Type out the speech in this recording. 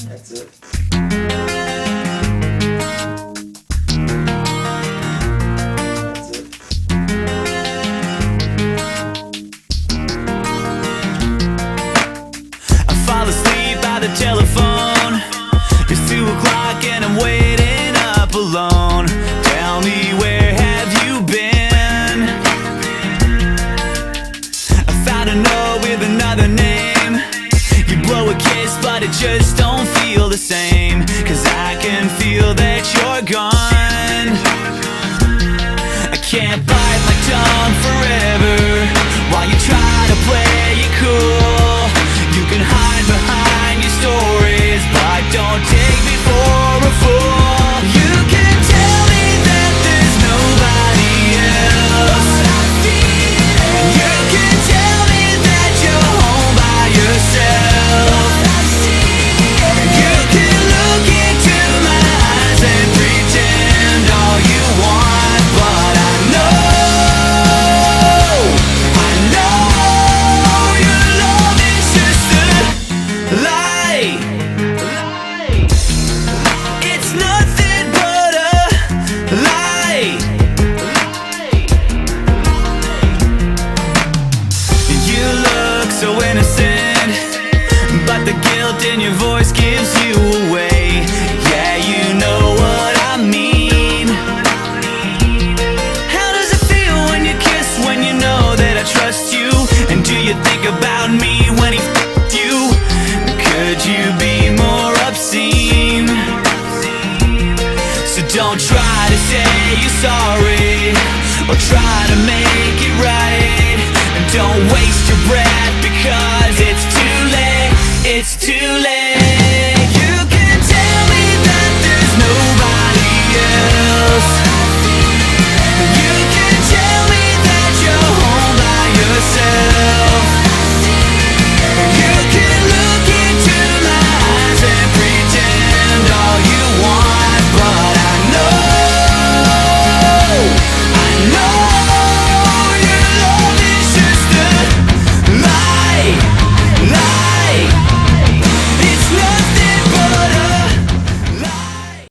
That's it. That's it. I fall asleep by the telephone. It's 2 o'clock and I'm waiting up alone. Tell me, where have you been? I found a note with another name. You blow a kiss but it just don't feel the same. 'Cause I can feel that you're gone. I can't bite my tongue forever while you try to play it cool. You can hide behind your stories, but don't take me for a fool. You can tell me that there's nobody else. You can tell me that you're home by yourself. You can look into my eyes and pretend all you want, but I know your love is just a lie. It's nothing but a lie. You look so innocent, but the guilt in your voice gives you away. Yeah, you know what I mean. How does it feel when you kiss, when you know that I trust you? And do you think about me when he f***ed you? Could you be more obscene? So don't try to say you're sorry, or try to make it right. And don't waste your breath, because it's too late. It's too late.